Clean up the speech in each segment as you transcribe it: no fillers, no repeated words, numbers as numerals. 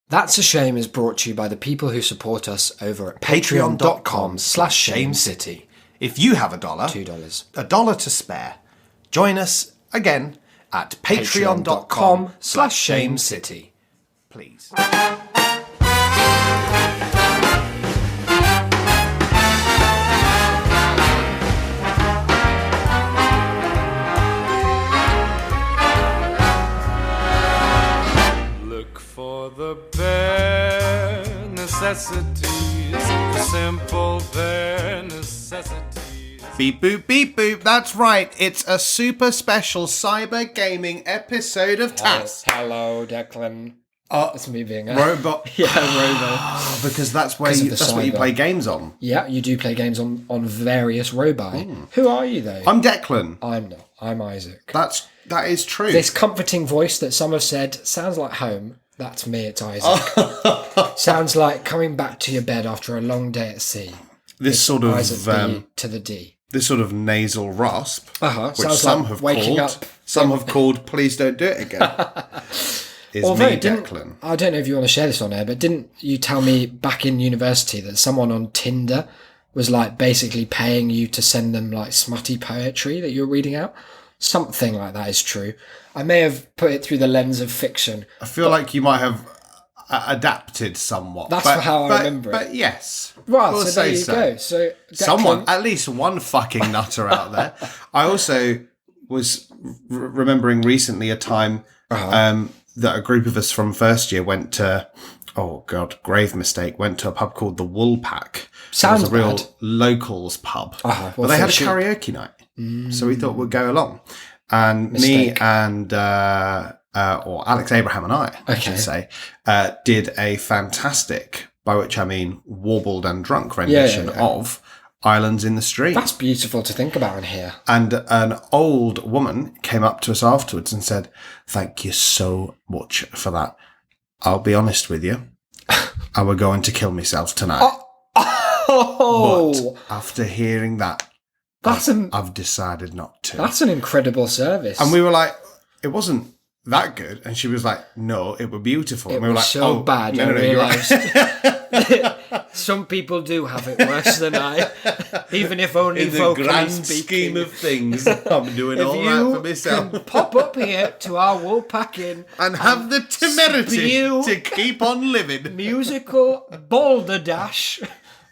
That's a Shame is brought to you by the people who support us over at patreon.com/shamecity. If you have $1, $2. $1 to spare, join us again at patreon.com/shamecity. Please. Look for the bare necessities, the simple bare necessities. Beep boop, beep boop. That's right. It's a super special cyber gaming episode of TAS. Hello, Declan. That's me being a Robot. Yeah, Robo. Because that's where 'Cause of you, the that's what you cyber. play games on. Yeah, you do play games on various robi. Who are you, though? I'm Declan. I'm not. I'm Isaac. That is true. This comforting voice that some have said sounds like home. That's me, it's Isaac. Sounds like coming back to your bed after a long day at sea. This sort of Isaac B to the D. this sort of nasal rasp, which Sounds some like have waking called, up. some have called, please don't do it again. Is Although, me, Declan. I don't know if you want to share this on air, but didn't you tell me back in university that someone on Tinder was like basically paying you to send them like smutty poetry that you were reading out? Something like that is true. I may have put it through the lens of fiction. I feel like you might have adapted somewhat. That's how I remember it. But yes. Well, we'll so there say you go. So Declan, Someone, at least one fucking nutter out there. I also was remembering recently a time that a group of us from first year went to, oh God, grave mistake, went to a pub called the Woolpack. Sounds it was a real bad. locals pub. Well, but they had a for sure. karaoke night. So we thought we'd go along. And Mistake. me and, or Alex Abraham and I should say, did a fantastic, by which I mean warbled and drunk rendition of Islands in the Stream. That's beautiful to think about in here. And an old woman came up to us afterwards and said, "Thank you so much for that. I'll be honest with you. I were going to kill myself tonight. Oh, But after hearing that, I've decided not to." that's an incredible service. And we were like, it wasn't that good. And she was like, no, it were beautiful. It and we were was like, so oh, bad. No, I no, you're realised right. some people do have it worse than I, even if only In the vocally grand speaking. scheme of things, I'm doing all right for myself. Can pop up here to our Woolpack Inn And have the temerity spew to keep on living. musical balderdash.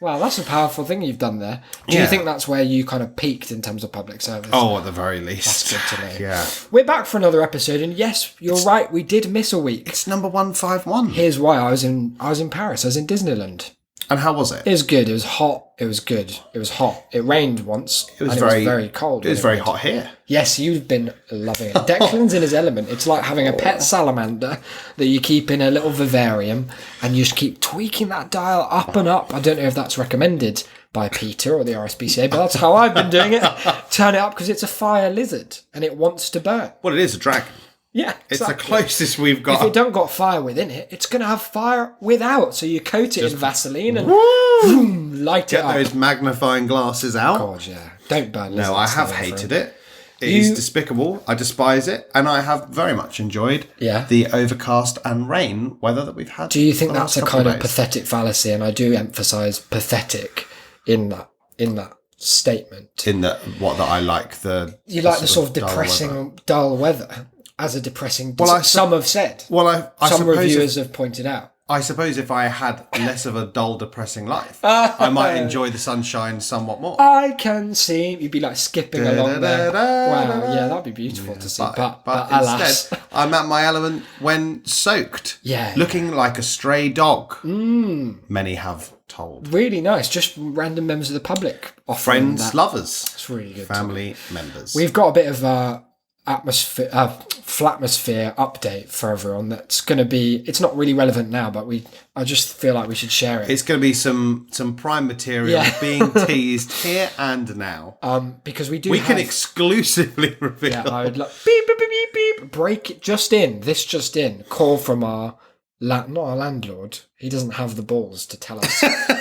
Wow, that's a powerful thing you've done there. Do you Yeah. think that's where you kind of peaked in terms of public service? Oh, at the very least. That's good to know. Yeah. We're back for another episode, and yes, you're right, we did miss a week. It's number 151. Here's why: I was in Paris. I was in Disneyland. And how was it? It was good. It was hot. It was good. It was hot. It rained once. It was and very, it was very cold. It was when very rained. hot here. Yes, you've been loving it. Declan's in his element. It's like having a pet salamander that you keep in a little vivarium and you just keep tweaking that dial up and up. I don't know if that's recommended by Peter or the RSPCA, but that's how I've been doing it. Turn it up because it's a fire lizard and it wants to burn. Well, it is a dragon. Yeah, It's exactly. the closest we've got. If it don't got fire within it, it's going to have fire without. So you coat it in Vaseline and boom, light it Get up. those magnifying glasses out. God, yeah. Don't burn lizards. No, I have no, hated friend. it. It is despicable. I despise it. And I have very much enjoyed the overcast and rain weather that we've had. Do you think the that's last a couple kind of days. pathetic fallacy? And I do emphasise pathetic in that statement. In that, what that I like the You like the sort of dull depressing, weather. dull weather as a depressing. Well, some have said. Well, I Some suppose reviewers have pointed out. I suppose if I had less of a dull, depressing life, I might enjoy the sunshine somewhat more. I can see. You'd be like skipping along there. Wow, yeah, that'd be beautiful to see. But alas. instead, I'm at my element when soaked. Yeah. Looking like a stray dog. Many have told. Really nice. Just random members of the public offering Friends, that. lovers, It's really good. family members. We've got a bit of atmosphere, flatmosphere update for everyone. That's going to be. It's not really relevant now, but I just feel like we should share it. It's going to be some prime material Yeah. being teased here and now. Because we do. We can have- exclusively reveal. Yeah, I would like beep beep beep beep beep. Break it just in. This just in. Call from our not our landlord. He doesn't have the balls to tell us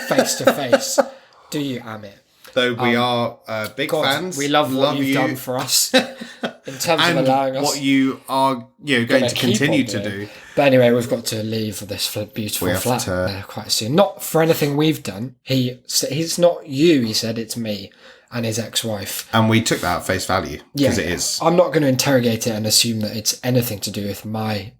face to face. Do you, Amit? Though we are big God, fans. we love what you've you. done for us. in terms and of allowing us. what you are going gonna to keep continue on to doing. do. But anyway, we've got to leave this beautiful We have flat to- quite soon. Not for anything we've done. He's not you. He said it's me and his ex-wife. And we took that at face value because Yeah, it is. I'm not going to interrogate it and assume that it's anything to do with my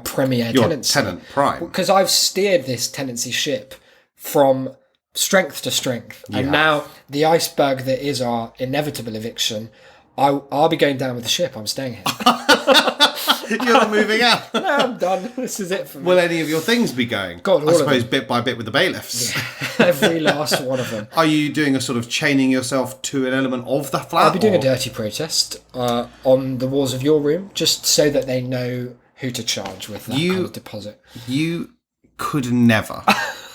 premier Your tenancy. tenant prime. Because I've steered this tenancy ship from strength to strength. And now the iceberg that is our inevitable eviction, I'll be going down with the ship. I'm staying here. You're not moving out. No, I'm done. This is it for me. Will any of your things be going? God, all I of suppose them. bit by bit with the bailiffs. Every last one of them. Are you doing a sort of chaining yourself to an element of the flat? I'll be doing or- a dirty protest on the walls of your room, just so that they know who to charge with that kind of deposit. You could never.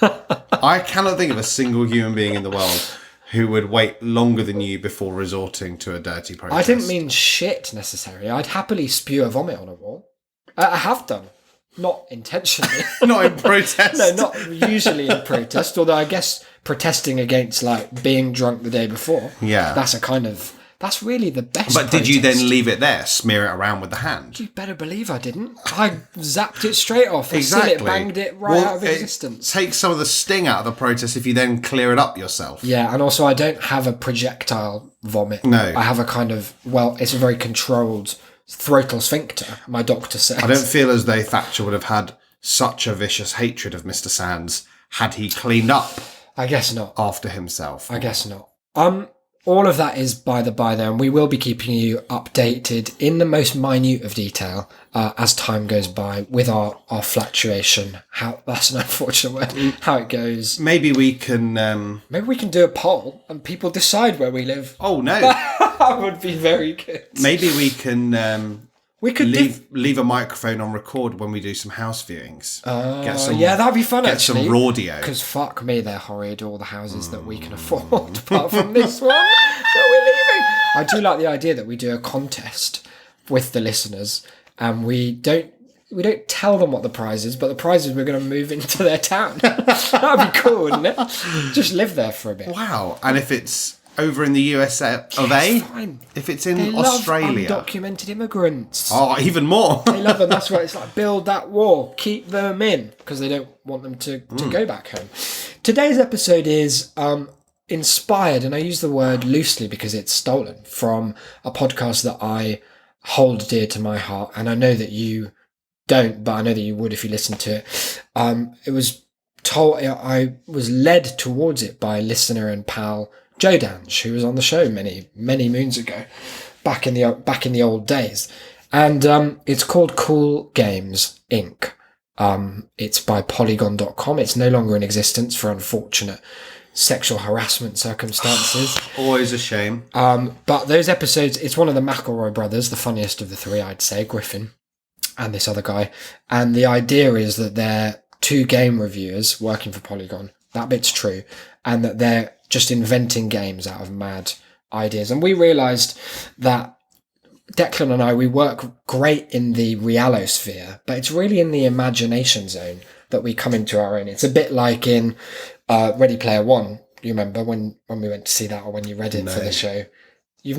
I cannot think of a single human being in the world who would wait longer than you before resorting to a dirty protest. I didn't mean shit necessarily. I'd happily spew a vomit on a wall. I have done. Not intentionally. Not in protest. No, not usually in protest, although I guess protesting against like being drunk the day before. Yeah. That's really the best. But did you then protest. leave it there, smear it around with the hand? You better believe I didn't. I zapped it straight off and Exactly. still it banged it right out of existence. Take some of the sting out of the protest if you then clear it up yourself. Yeah, and also I don't have a projectile vomit. No. I have a kind of, it's a very controlled throatal sphincter, my doctor says. I don't feel as though Thatcher would have had such a vicious hatred of Mr. Sands had he cleaned up I guess not. after himself. I guess not. All of that is by the by there, and we will be keeping you updated in the most minute of detail as time goes by with our fluctuation. That's an unfortunate word. How it goes. Maybe we can... Maybe we can do a poll and people decide where we live. Oh, no. That would be very good. Maybe we can We could leave a microphone on record when we do some house viewings. yeah, that'd be fun Get actually. some audio. Because fuck me, they're horrid, all the houses that we can afford, apart from this one that we're leaving. I do like the idea that we do a contest with the listeners and we don't tell them what the prize is, but the prize is we're going to move into their town. That'd be cool, wouldn't it? Just live there for a bit. Wow. And if it's over in the USA of A? Fine. If it's in They Australia? love undocumented immigrants. Oh, even more. They love them. That's why it's like build that wall, keep them in, because they don't want them to go back home. Today's episode is inspired, and I use the word loosely because it's stolen from a podcast that I hold dear to my heart, and I know that you don't, but I know that you would if you listened to it. It was told, I was led towards it by listener and pal Joe Dange, who was on the show many moons ago, back in the old days, and it's called Cool Games Inc. It's by Polygon.com. It's no longer in existence for unfortunate sexual harassment circumstances. Always a shame. But those episodes, it's one of the McElroy brothers, the funniest of the three, I'd say, Griffin, and this other guy. And the idea is that they're two game reviewers working for Polygon. That bit's true. And that they're just inventing games out of mad ideas. And we realised that Declan and I, we work great in the realosphere, but it's really in the imagination zone that we come into our own. It's a bit like in Ready Player One. You remember when we went to see that, or when you read it for the show? You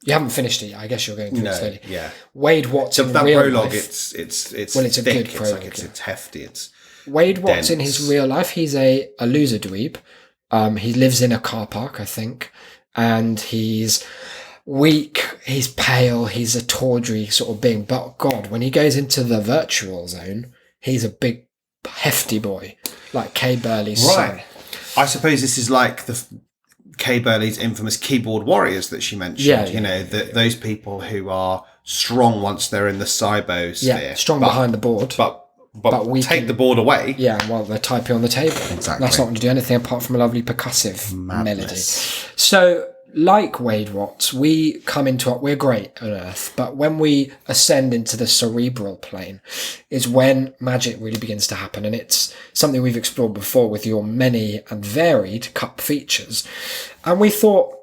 haven't finished it yet. I guess you're going through it slowly. Yeah. Wade Watts in That real prologue, life. it's Well, it's a thick. good prologue, It's hefty. It's Wade Watts in dense. his real life, he's a loser dweeb. He lives in a car park, I think, and he's weak, he's pale, he's a tawdry sort of being. But God, when he goes into the virtual zone, he's a big, hefty boy, like Kay Burley's son. I suppose this is like the Kay Burley's infamous keyboard warriors that she mentioned. Yeah, those people who are strong once they're in the cybo sphere. Yeah, strong behind the board. But we take the board away. Yeah, while they're typing on the table. Exactly. That's not going to do anything apart from a lovely percussive melody. Madness. So, like Wade Watts, we're great on Earth, but when we ascend into the cerebral plane is when magic really begins to happen. And it's something we've explored before with your many and varied cup features. And we thought,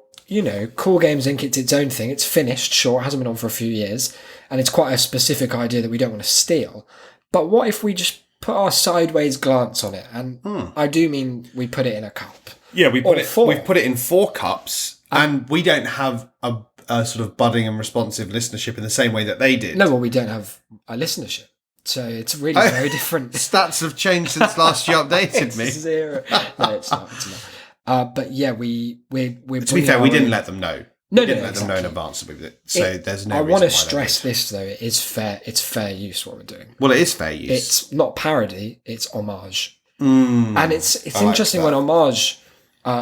Cool Games Inc., it's its own thing. It's finished, sure, it hasn't been on for a few years. And it's quite a specific idea that we don't want to steal. But what if we just put our sideways glance on it? And I do mean we put it in a cup. Yeah, we've put four. it in 4 cups, and we don't have a a sort of budding and responsive listenership in the same way that they did. No, well, we don't have a listenership. So it's really very different. Stats have changed since last you updated It's me. 0. No, it's not. But yeah, we're To be fair, we didn't let them know. No, we didn't no, let them know in exactly. advance. So there's no I reason want to why they stress would. this, though. It is fair. It's fair use what we're doing. Well, it is fair use. It's not parody. It's homage. Mm, And it's I like interesting that. when homage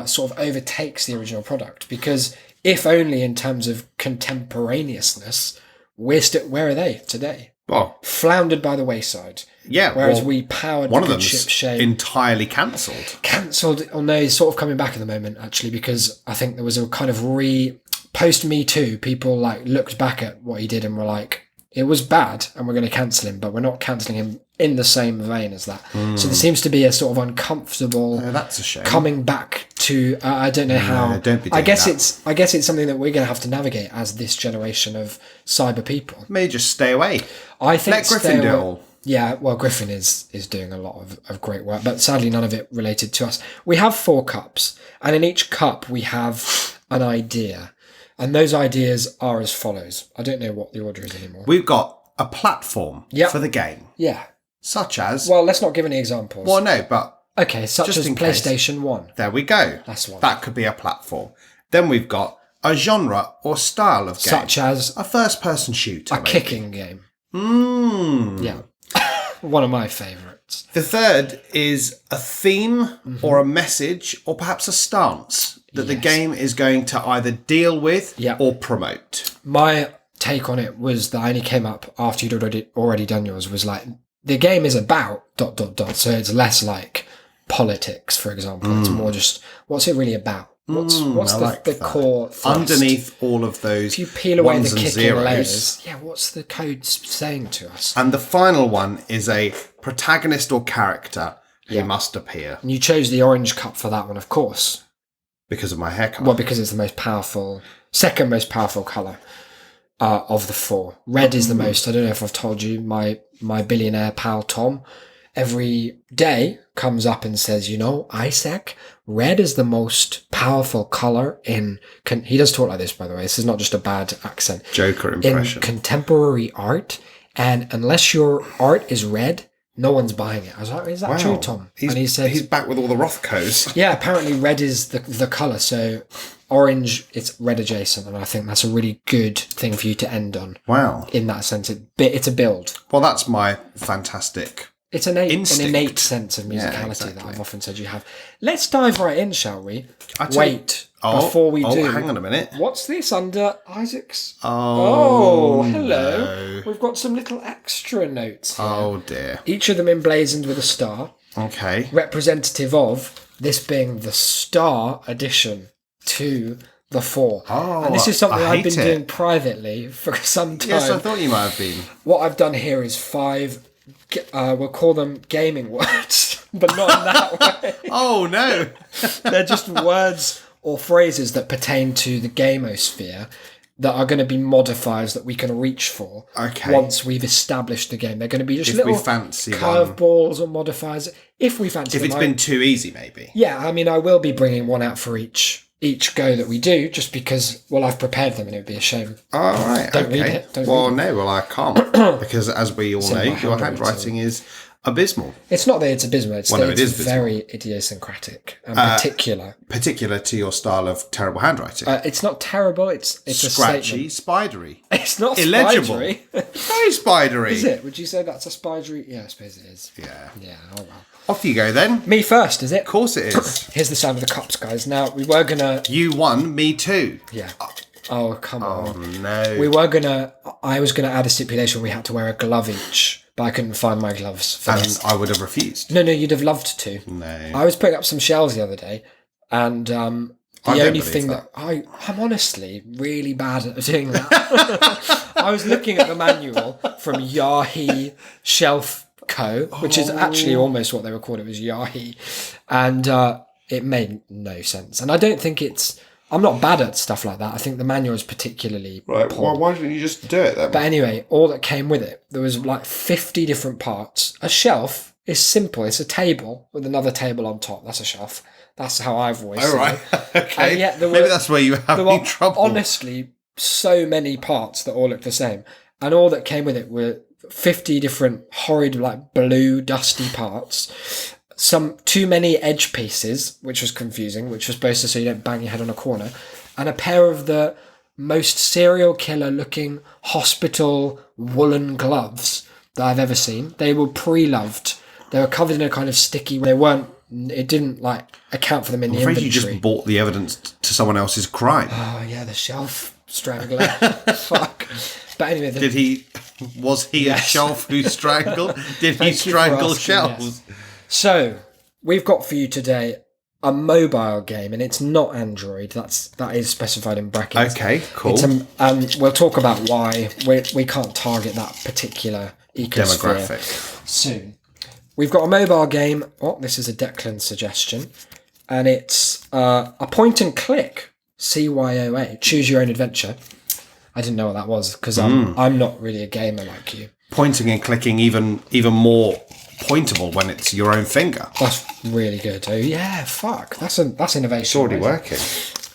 sort of overtakes the original product, because if only in terms of contemporaneousness, where are they today? Well, Floundered by the wayside. yeah. Whereas well, we powered one the of good them's ship shape. entirely cancelled. Cancelled. Oh no, he's sort of coming back at the moment, actually, because I think there was a kind of post Me Too, people like looked back at what he did and were like, it was bad and we're going to cancel him, but we're not cancelling him in the same vein as that. So there seems to be a sort of uncomfortable That's a shame. coming back to I don't know how. don't be I doing guess that. I guess it's something that we're going to have to navigate as this generation of cyber people. May just stay away. I think Let Griffin do it all. Yeah, well, Griffin is doing a lot of great work, but sadly none of it related to us. We have 4 cups, and in each cup we have an idea, and those ideas are as follows. I don't know what the order is anymore. We've got a platform Yep. for the game, Yeah. such as. Well, let's not give any examples. Well, no, but Okay, such just as in case. PlayStation 1. there we go. That's one. That could be a platform. Then we've got a genre or style of game. Such as a first-person shooter. a kicking game. Mm. Yeah. One of my favourites. The third is a theme or a message or perhaps a stance that the Yes. game is going to either deal with Yeah. or promote. My take on it was that only came up after you'd already done yours, was like, the game is about ... So it's less like politics, for example. It's more just, what's it really about? What's I the, like the that. core thrust? Underneath all of those If you peel away ones the and kicking zeros. layers, yeah, what's the code saying to us? And the final one is a protagonist or character who must appear And you chose the orange cup for that one, of course. because of my haircut. Well, because it's the most powerful, second most powerful colour of the 4. Red is the most. I don't know if I've told you, my billionaire pal Tom every day comes up and says, you know, Isaac, red is the most powerful colour in... he does talk like this, by the way. This is not just a bad accent. Joker In impression. contemporary art, and unless your art is red, no one's buying it. I was like, is that true, Tom? And he said, he's back with all the Rothkos. yeah, apparently red is the colour, so orange, it's red adjacent, and I think that's a really good thing for you to end on. Wow. In that sense, it's a build. Well, that's my fantastic... It's an Instinct. innate sense of musicality exactly. that I've often said you have. Let's dive right in, shall we? I tell Wait, before we do. hang on a minute. What's this under Isaac's? Oh, hello. no. We've got some little extra notes here. Oh, dear. Each of them emblazoned with a star, Okay. representative of this being the star addition to the 4. Oh, and this is something I I've been hate it. doing privately for some time. Yes, I thought you might have been. What I've done here is 5, we'll call them gaming words, but not in that way. Oh, no. They're just words or phrases that pertain to the gamosphere that are going to be modifiers that we can reach for Okay. once we've established the game. They're going to be just If we little fancy one. curveballs or modifiers. If we fancy If them, it's been too easy, maybe. yeah, I mean, I will be bringing one out for each go that we do, just because, well, I've prepared them and it would be a shame. All right. Don't okay. read it, don't well, read it. no, well, I can't. Because as we all know, my your handwriting. handwriting is abysmal. It's not that it's abysmal, it's Well, that no, it it's is abysmal. very idiosyncratic and particular. Particular to your style of terrible handwriting. It's not terrible, it's a Scratchy, statement. spidery. It's not Illegible. spidery. Very spidery. Is it? Would you say that's a spidery? Yeah, I suppose it is. Yeah. Yeah, oh well. Off you go then. Of Me first, is it? course it is. Here's the sound of the cups, guys. Now, we were gonna... You won, me too. Yeah. Oh, come on. Oh, no. I was gonna add a stipulation we had to wear a glove each, but I couldn't find my gloves for And this. I would have refused. No, you'd have loved to. No. I was putting up some shelves the other day, and the don't only believe thing that. I'm honestly really bad at doing that. I was looking at the manual from Yahi Shelf Co, which is actually almost what they were called. It was Yahi, and it made no sense. And I don't think I'm not bad at stuff like that. I think the manual is particularly Right, poor. well, why didn't you just do it then? But anyway, all that came with it, there was like 50 different parts. A shelf is simple. It's a table with another table on top. That's a shelf. That's how I've always All seen right. it. Okay. And yet there Maybe were- that's where you were There having were trouble. honestly so many parts that all looked the same, and all that came with it were 50 different horrid, like blue, dusty parts. Some too many edge pieces, which was confusing, which was supposed to so you don't bang your head on a corner, and a pair of the most serial killer looking hospital woolen gloves that I've ever seen. They were pre-loved. They were covered in a kind of sticky. They weren't. It didn't like account for them in the I'm afraid inventory. you just bought the evidence to someone else's crime. Oh yeah, the shelf strangler. Fuck. But anyway, Was he a shelf who strangled? Did he Thank you for strangle asking, shelves? yes. So we've got for you today a mobile game, and it's not Android. That is specified in brackets. Okay, cool. It's we'll talk about why we can't target that particular ecosphere Demographic. soon. We've got a mobile game. Oh, this is a Declan suggestion, and it's a point and click. CYOA. Choose your own adventure. I didn't know what that was because I'm not really a gamer like you. Pointing and clicking even more pointable when it's your own finger. That's really good. Oh yeah, fuck. That's innovation. It's already right? working.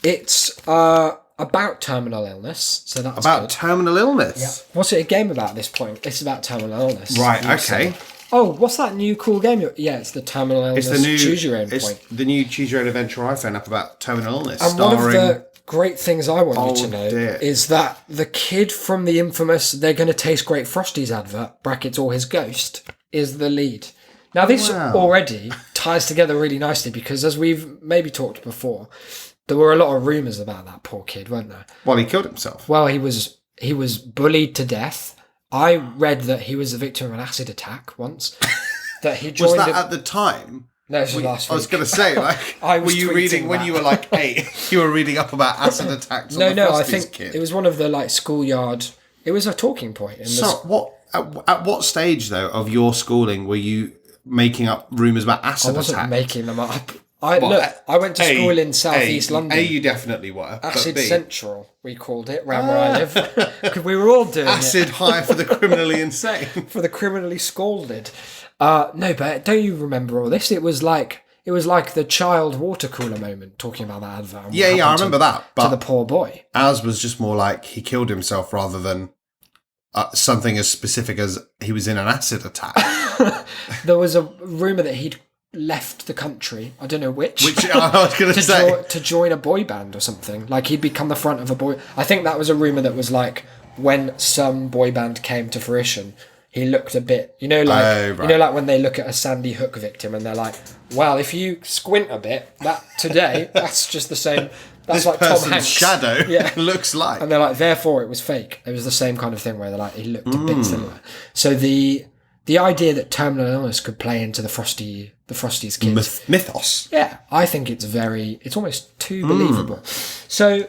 It's about terminal illness, so that's About good. terminal illness. Yeah. What's it a game about at this point? It's about terminal illness. Right, you okay. say. Oh, what's that new cool game? Yeah, it's the terminal illness. It's the new Choose your own it's point. the new Choose Your Own Adventure iPhone app about terminal illness. And one of the great things I want you to know dear. is that the kid from the infamous "They're Gonna Taste Great Frosties" advert (brackets or his ghost) is the lead. Now this Wow. already ties together really nicely because, as we've maybe talked before, there were a lot of rumours about that poor kid, weren't there? Well, he killed himself. Well, he was bullied to death. I read that he was the victim of an acid attack once. That he Was joined. that at the time? No, this was last week. I was going to say, like, I was were you tweeting reading when that. you were like 8? You were reading up about acid attacks. No, on the I Frosties think kid. it was one of the like schoolyard. It was a talking point. In So, what? At what stage though of your schooling were you making up rumours about acid I wasn't attack? making them up. I went to school in southeast London. You definitely were. Acid but B, Central, we called it, around where I live. Because we were all doing acid high for the criminally insane. it for the criminally scalded. No, but don't you remember all this? It was like the child water cooler moment, talking about that advert. and what Yeah, I happened remember that. to But the poor boy. ours was just more like he killed himself rather than something as specific as he was in an acid attack. There was a rumor that he'd left the country. I don't know which. Which I was going to say. to join a boy band or something. Like he'd become the front of a boy. I think that was a rumor that was like when some boy band came to fruition, he looked a bit, like Oh, right. like when they look at a Sandy Hook victim and they're like, well, if you squint a bit, that today that's just the same. That's This like Tom person's Hanks. shadow Yeah. looks like. And they're like, therefore it was fake. It was the same kind of thing where they're like, he looked a bit similar. So the idea that terminal illness could play into the Frosties kids. Mythos. Yeah, I think it's almost too believable. So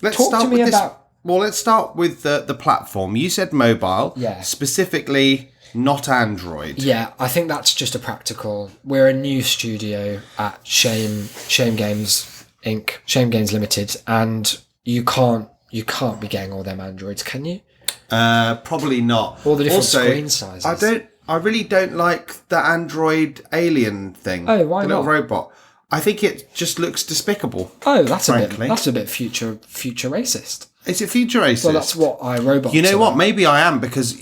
Let's talk start to me with this. about. Well, let's start with the platform. You said mobile. Yeah. Specifically, not Android. Yeah, I think that's just a practical. We're a new studio at Shame Games Inc. Shame Games Limited, and you can't be getting all them Androids, can you? Probably not. All the different Also, screen sizes. I really don't like the Android alien thing. Oh, why the little not? robot. I think it just looks despicable. Oh, that's frankly. a bit future racist. Is it future racist? Well, that's what iRobot. You know what? Maybe I am because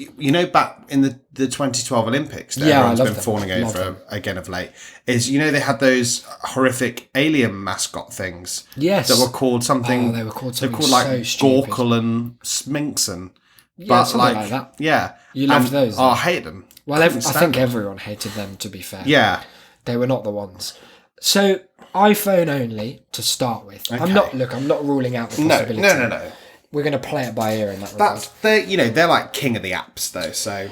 back in the 2012 Olympics that Yeah, I everyone's love been them. fawning Love over them. again of late is they had those horrific alien mascot things. Yes. That were called something. Oh, they were called They're something called like so stupid. Gorkle and Sminkson. Yeah, something like that. Yeah. You loved And- those, Oh, I then? hate them. Well, I Couldn't stand think them. everyone hated them. To be fair. Yeah. They were not the ones. So iPhone only to start with. I'm not ruling out the No, possibility. no. We're going to play it by ear in that regard. They're like king of the apps though. So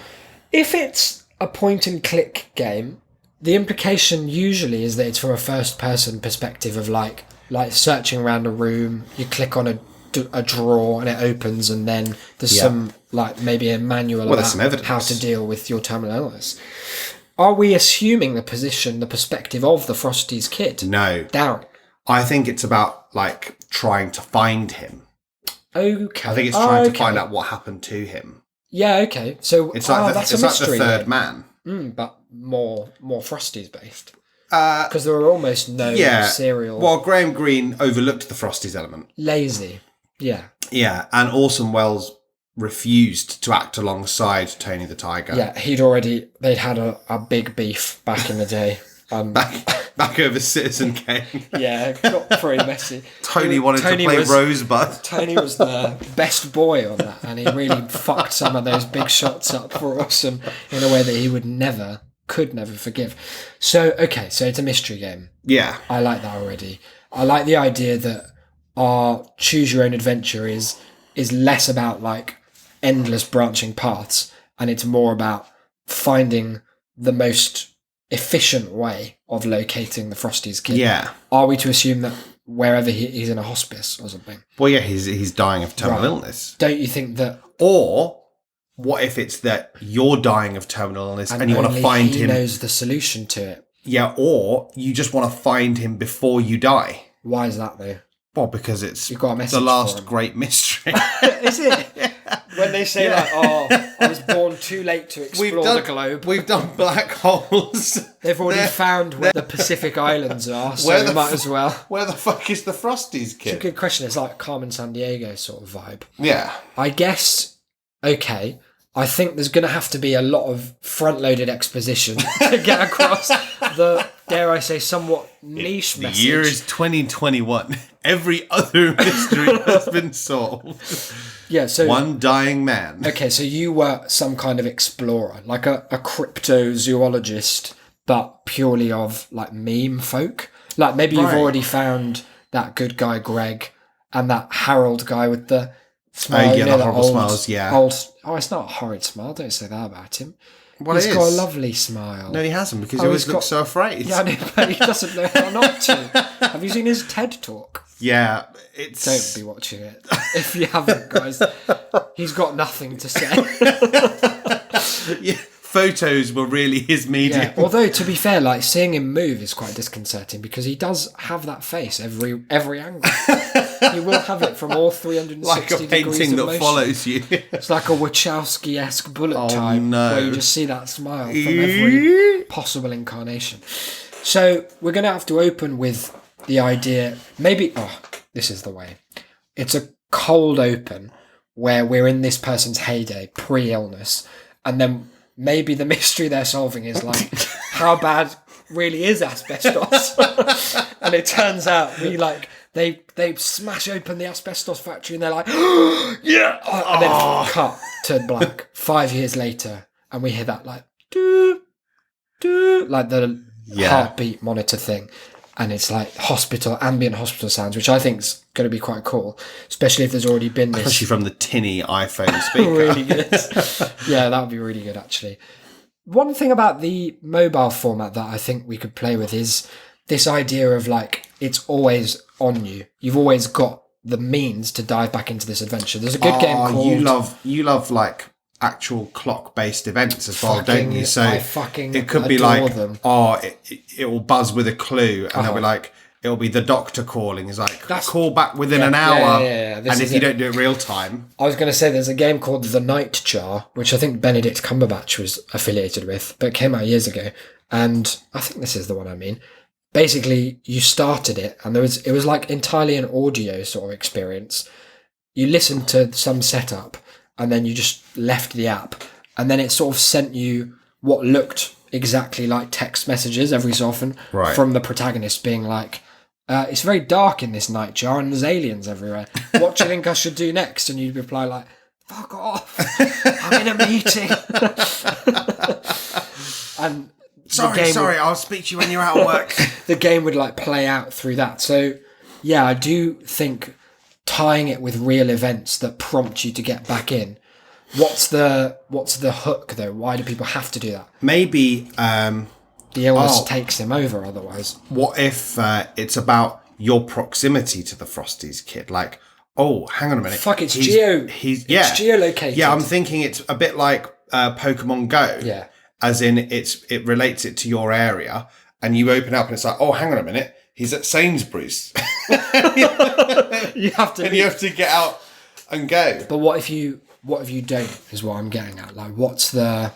If it's a point and click game, the implication usually is that it's from a first person perspective of like searching around a room. You click on a drawer and it opens, and then there's some like maybe a manual there's some about evidence. how to deal with your terminal illness. Are we assuming the perspective of the Frosties kid? no, Down. I think it's about like trying to find him. Okay. I think it's trying to find out what happened to him. Yeah. Okay. So It's like that's it's a like the mystery. third then. man. But more Frosties based. Because there are almost no Yeah. serial. Well, Graham Greene overlooked the Frosties element. Lazy. Yeah. Yeah, and Orson Welles refused to act alongside Tony the Tiger. Yeah, they'd had a big beef back in the day. Back over Citizen Kane. Yeah, it got pretty messy. Tony wanted to play Rosebud. Tony was the best boy on that, and he really fucked some of those big shots up for Orson in a way that he could never forgive. So it's a mystery game. Yeah. I like that already. I like the idea that our choose your own adventure is less about like endless branching paths, and it's more about finding the most efficient way of locating the Frosties kid. Yeah. Are we to assume that wherever he's in a hospice or something? Well, yeah, he's dying of terminal illness. Don't you think that? Or what if it's that you're dying of terminal illness and you want to find he him? knows the solution to it. Yeah, or you just want to find him before you die. Why is that though? Well, because it's You've got a message the last for him. great mystery. Is it? When they say like, "Oh, I was born too late to explore the globe." We've done black holes. They've already found where the Pacific Islands are, so we might as well. Where the fuck is the Frosties It's a kid? good question. It's like Carmen San Diego sort of vibe. Yeah. I guess, okay, I think there's going to have to be a lot of front-loaded exposition to get across the, dare I say, somewhat niche The message. year is 2021. Every other mystery has been solved. Yeah, so... One dying man. Okay, so you were some kind of explorer, like a cryptozoologist, but purely of, like, meme folk. Like, maybe you've Right. already found that good guy Greg and that Harold guy with the smile. Oh, you yeah, know, the horrible smiles, yeah. It's not a horrid smile, don't say that about him. Well, He's it got a is. lovely smile. No, he hasn't, because Oh, he always he's looks got- so afraid. Yeah, I know, but he doesn't know how not to. Have you seen his TED Talk? Yeah, it's... Don't be watching it. If you haven't, guys, he's got nothing to say. Yeah, photos were really his medium. Yeah. Although, to be fair, like seeing him move is quite disconcerting because he does have that face every angle. He will have it from all 360 Like a degrees painting of that motion. follows you. It's like a Wachowski-esque bullet Oh, time no. where you just see that smile from every possible incarnation. So we're going to have to open with the idea, maybe, this is the way. It's a cold open where we're in this person's heyday, pre-illness, and then maybe the mystery they're solving is like, how bad really is asbestos? And it turns out they smash open the asbestos factory and they're like, yeah, and then cut to black 5 years later, and we hear that like doo doo, like the heartbeat monitor thing, and it's like ambient hospital sounds, which I think is going to be quite cool, especially if there's already been this. Especially from the tinny iPhone speaker. Really good. Yeah, that would be really good actually. One thing about the mobile format that I think we could play with is this idea of like it's always on you. You've always got the means to dive back into this adventure. There's a good game called... You love like actual clock-based events as well, don't you? So I fucking it could be adore like, them. it will buzz with a clue, and they'll be like, it'll be the doctor calling. It's like, call back within an hour, yeah. This and is if you it. don't do it real time, I was going to say there's a game called The Nightjar, which I think Benedict Cumberbatch was affiliated with, but it came out years ago. And I think this is the one I mean. Basically, you started it, and it was like entirely an audio sort of experience. You listened to some setup, and then you just left the app, and then it sort of sent you what looked exactly like text messages every so often from the protagonist being like, it's very dark in this nightjar and there's aliens everywhere. What do you think I should do next? And you'd reply like, fuck off, I'm in a meeting. And sorry, I'll speak to you when you're out of work. the game would like play out through that. So yeah, I do think tying it with real events that prompt you to get back in. What's the hook though? Why do people have to do that? Maybe The illness takes him over otherwise. what if it's about your proximity to the Frosties kid? Like, oh, hang on a minute. Fuck, it's It's geolocated. Yeah, I'm thinking it's a bit like Pokemon Go. Yeah. As in, it relates it to your area, and you open up and it's like, oh, hang on a minute, he's at Sainsbury's. You have to And you have to get out and go. But what if you don't, is what I'm getting at. Like, what's the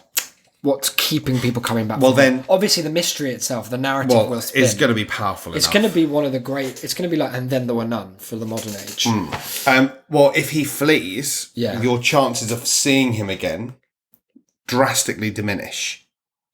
what's keeping people coming back. Well, for then- it. Obviously, the mystery itself, the narrative will spin. it's going to be powerful It's enough. going to be one of the great. It's going to be like, and then there were none for the modern age. Well, if he flees, Yeah. your chances of seeing him again drastically diminish.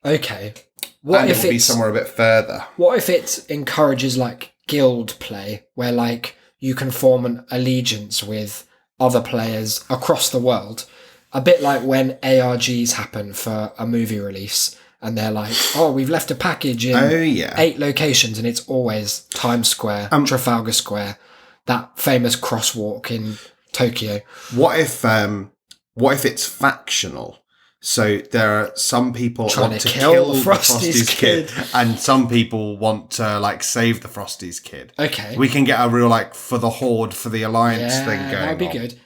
Okay, what And if it'll be it's somewhere a bit further. what if it encourages like guild play, where like you can form an allegiance with other players across the world, a bit like when ARGs happen for a movie release. And they're like, oh, we've left a package in Oh, yeah. 8 locations, and it's always Times Square, Trafalgar Square, that famous crosswalk in Tokyo. What if it's factional? So there are some people Trying want to to kill kill the the Frosty's Frosty's kid, kid. and some people want to like save the Frosty's kid. Okay. We can get a real like for the Horde, for the Alliance thing going that'd be on. good.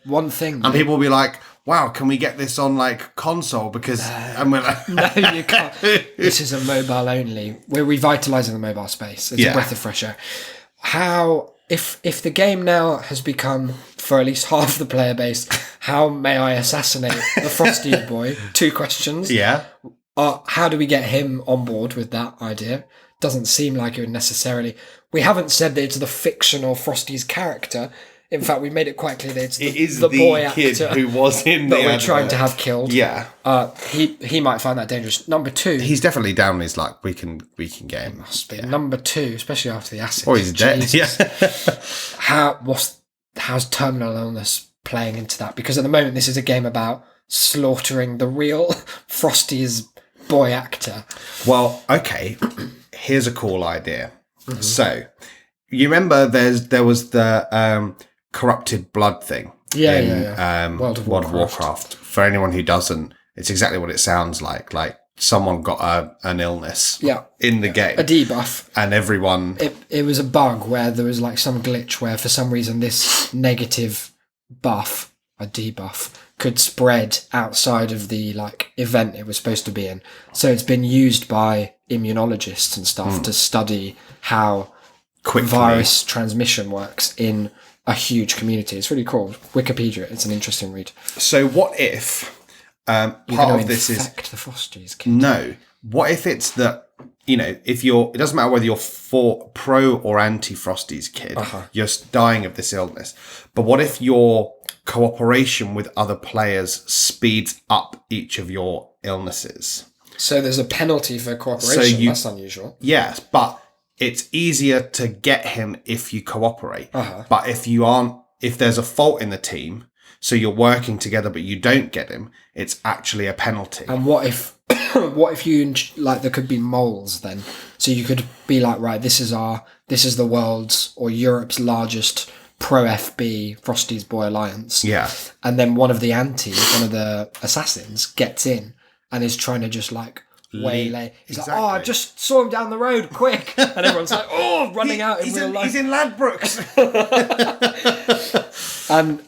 One thing. And people will be like, wow, can we get this on like console? Because and we're like, No, you can't. This is a mobile only. We're revitalizing the mobile space. It's a Yeah. breath of fresh air. How, if the game now has become, for at least half the player base, how may I assassinate the Frosty boy? 2 questions. yeah. How do we get him on board with that idea? Doesn't seem like it would necessarily. We haven't said that it's the fictional Frosty's character. In fact, we made it quite clear that it's It is the boy kid actor who was in that the we're trying advert. to have killed. Yeah. He might find that dangerous. Number 2. He's definitely down his luck. We can get him. Number 2, especially after the acid. Or he's dead. Jesus. Yeah. How's terminal illness playing into that? Because at the moment, this is a game about slaughtering the real Frosty's boy actor. Well, okay. Here's a cool idea. Mm-hmm. So, you remember there was the corrupted blood thing. Yeah, in, yeah. World of Warcraft. For anyone who doesn't, it's exactly what it sounds like. Like someone got an illness. Yeah. In the game, A debuff. and everyone. It was a bug where there was like some glitch where for some reason this negative buff, a debuff, could spread outside of the like event it was supposed to be in. So it's been used by immunologists and stuff to study how Quickly. virus transmission works in a huge community. It's really cool. Wikipedia, it's an interesting read. So what if part Gonna of this is infect the Frosties kid. no? What if it's that if you're, it doesn't matter whether you're for pro or anti Frosty's kid, you're dying of this illness. But what if your cooperation with other players speeds up each of your illnesses? So there's a penalty for cooperation. That's unusual. Yes, but it's easier to get him if you cooperate. But if there's a fault in the team, so you're working together but you don't get him, it's actually a penalty. And what if you like there could be moles then? So you could be like, right, this is the world's or Europe's largest pro FB Frosty's Boy Alliance. Yeah. And then one of the assassins gets in and is trying to just like waylay. He's like, oh, I just saw him down the road, quick. And everyone's like, oh, running out in real life. He's in Ladbrokes. And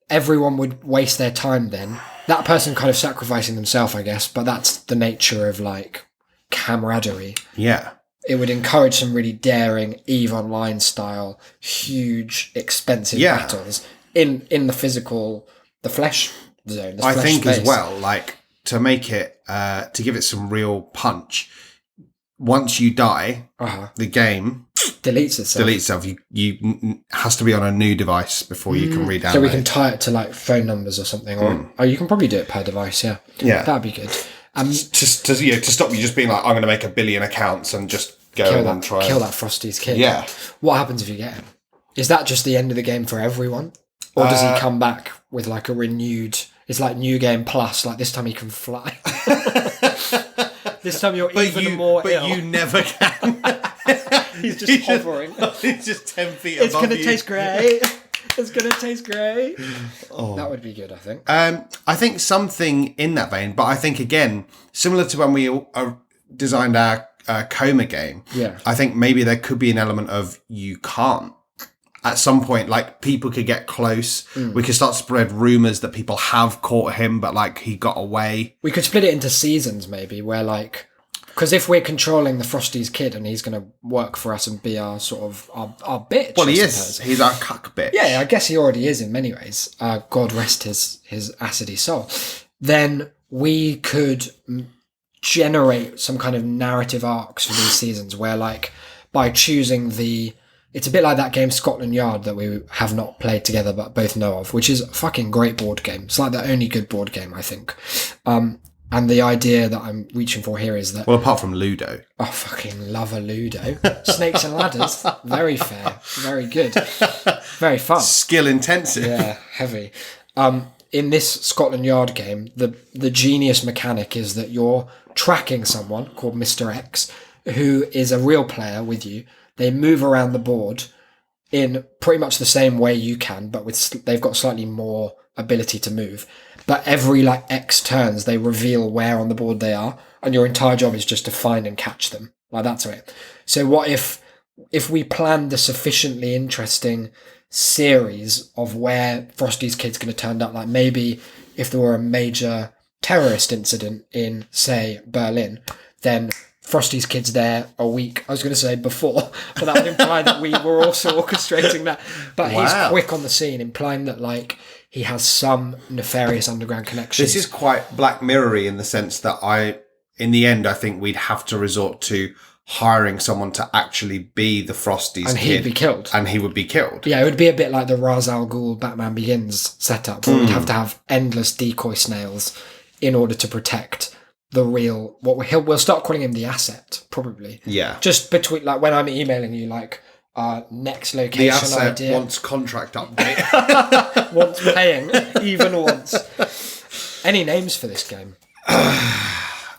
everyone would waste their time then. That person kind of sacrificing themselves, I guess, but that's the nature of like camaraderie. Yeah. It would encourage some really daring EVE Online style, huge, expensive battles in the physical, the flesh zone. The I flesh think space. as well, like to make it, to give it some real punch, once you die, the game Deletes itself. deletes itself. You has to be on a new device before you can read out. So we can tie it to like phone numbers or something, or you can probably do it per device. Yeah, Yeah. that'd be good. Just to stop you just being like, I'm going to make 1 billion accounts and just go and try. Kill that Frosty's kid. Yeah. What happens if you get him? Is that just the end of the game for everyone, or does he come back with like a renewed? It's like New Game Plus. Like this time he can fly. This time you're even more ill. you never can. He's just hovering. He's just 10 feet It's above gonna you. taste great. It's gonna taste great. That would be good, I think. I think something in that vein, but I think again, similar to when we designed our Coma game, I think maybe there could be an element of you can't. At some point, like people could get close. We could start to spread rumors that people have caught him, but like he got away. We could split it into seasons, maybe, where like, because if we're controlling the Frosty's kid and he's going to work for us and be our sort of our bitch. Well, I he is. suppose. He's our cuck bitch. Yeah, I guess he already is in many ways. God rest his acidy soul. Then we could generate some kind of narrative arcs for these seasons where, like, by choosing it's a bit like that game Scotland Yard that we have not played together but both know of, which is a fucking great board game. It's like the only good board game, I think. And the idea that I'm reaching for here is that... Well, apart from Ludo. I fucking love a Ludo. Snakes and Ladders. Very fair. Very good. Very fun. Skill intensive. Yeah, heavy. In this Scotland Yard game, the genius mechanic is that you're tracking someone called Mr. X, who is a real player with you. They move around the board in pretty much the same way you can, but they've got slightly more ability to move. But every like X turns, they reveal where on the board they are, and your entire job is just to find and catch them. Like, that's it. So what if we planned a sufficiently interesting series of where Frosty's kid's going to turn up? Like, maybe if there were a major terrorist incident in, say, Berlin, then Frosty's kid's there a week, I was going to say before, but that would imply that we were also orchestrating that. But Wow. He's quick on the scene, implying that, like, he has some nefarious underground connections. This is quite Black Mirror-y in the sense that in the end, I think we'd have to resort to hiring someone to actually be the Frosty's and kid. he'd be killed. And he would be killed. Yeah, it would be a bit like the Ra's al Ghul Batman Begins setup, where we'd have to have endless decoy snails in order to protect the real... We'll start calling him the asset, probably. Yeah. Just between, like, when I'm emailing you, like, next location The asset idea. wants contract update. Wants paying, even once. Any names for this game?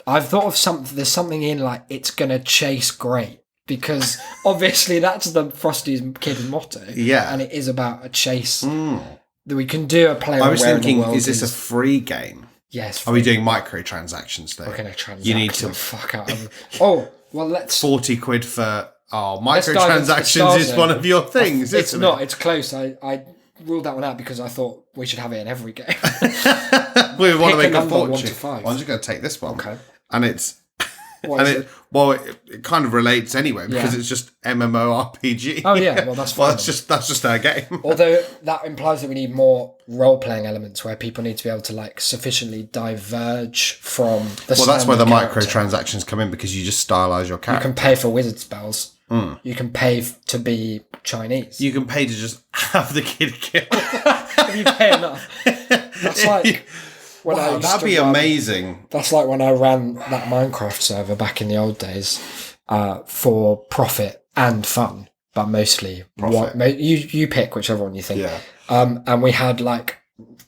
I've thought of something. There's something in, like, it's gonna chase great, because obviously that's the Frosty's kid motto. Yeah. And it is about a chase. That we can do a play on I was where in thinking, the world is this a free game? Yes. Are we doing microtransactions though? We're gonna transact You need the to fuck out of... Oh, well, let's... 40 quid for... Oh, Let's dive into the microtransactions Stars is Zone. one of your things, It's isn't not. it? It's close. I ruled that one out because I thought we should have it in every game. We want to Pick a make a number, 1 fortune. to 5. I'm just going to take this one. Okay. And it's... What And is it, well, it kind of relates anyway because Yeah. it's just MMORPG. Oh, yeah, well, that's fine. that's just our game. Although that implies that we need more role-playing elements where people need to be able to, like, sufficiently diverge from the Well, that's where the standard character. microtransactions come in because you just stylize your You character. can pay for wizard spells. You can pay to be Chinese. You can pay to just have the kid killed. If you pay enough. That's like when I Wow, used that'd to be run- amazing. That's like when I ran that Minecraft server back in the old days for profit and fun, but mostly Profit. you pick whichever one you think. Yeah. And we had like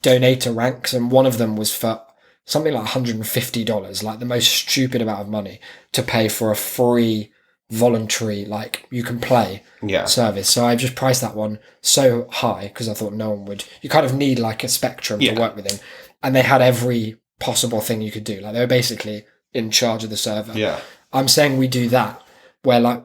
donator ranks, and one of them was for something like $150, like the most stupid amount of money to pay for a free voluntary, like, you can play Yeah. service. So I just priced that one so high because I thought no one would. You kind of need like a spectrum Yeah. to work within, and they had every possible thing you could do. Like, they were basically in charge of the server. Yeah. I'm saying we do that where, like,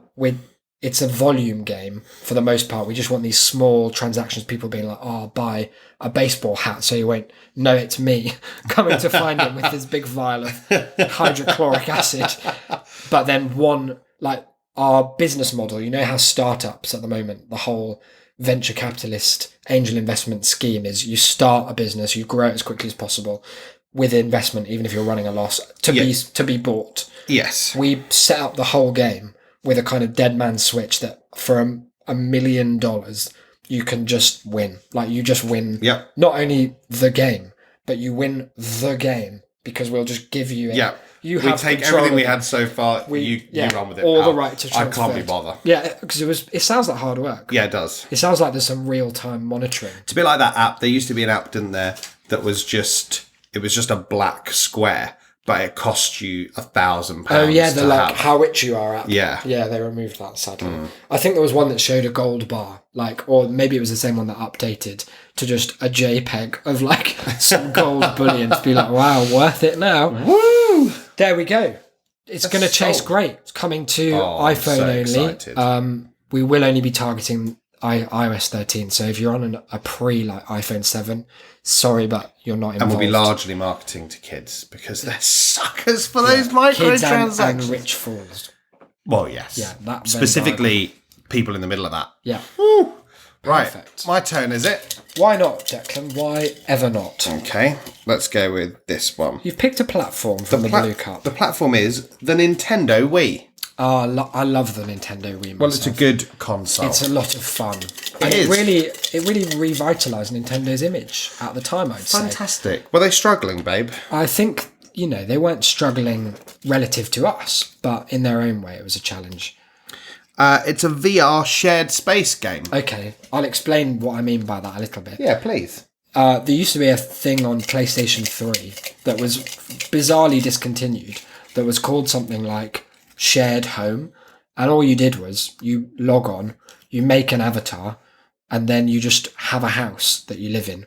it's a volume game for the most part. We just want these small transactions, people being like, oh, buy a baseball hat so you won't know it's me coming to find it with this big vial of hydrochloric acid. But then our business model, you know how startups at the moment, the whole venture capitalist angel investment scheme is you start a business, you grow it as quickly as possible with investment, even if you're running a loss, to be bought. Yes. We set up the whole game with a kind of dead man switch that for $1 million you can just win. Like, you just win Yep. not only the game, but you win the game because we'll just give you it. Yeah. You We have take control everything we of it. had so far. You run with it. all pal. the right to I can't be transfer. bothered. Yeah, because it sounds like hard work. Yeah, it does. It sounds like there's some real time monitoring. It's a bit like that app. There used to be an app, didn't there, that was just a black square, but it cost you £1,000. Oh yeah, the to like have. how rich you are app. Yeah. Yeah, they removed that sadly. I think there was one that showed a gold bar, or maybe it was the same one that updated to just a JPEG of like some gold bullion to be like, wow, worth it now. Woo! There we go. It's going to chase sold. great. It's coming to I'm iPhone so only. excited. We will only be targeting iOS 13. So if you're on a pre like iPhone 7, sorry, but you're not involved. And we'll be largely marketing to kids because they're suckers for those Kids microtransactions. and rich fools. Well, yes. Yeah, that Venn specifically people in the middle of that. Yeah. Woo! Perfect. Right, my turn, is it? Why not, Declan? Why ever not? Okay, let's go with this one. You've picked a platform from the Blue Cup. The platform is the Nintendo Wii. I love the Nintendo Wii myself. Well, it's a good console. It's a lot of fun. It is. It really revitalised Nintendo's image at the time, I'd say. Fantastic. Were they struggling, babe? I think, they weren't struggling relative to us, but in their own way, it was a challenge. It's a VR shared space game. Okay, I'll explain what I mean by that a little bit. Yeah, please. There used to be a thing on PlayStation 3 that was bizarrely discontinued that was called something like Shared Home. And all you did was you log on, you make an avatar, and then you just have a house that you live in.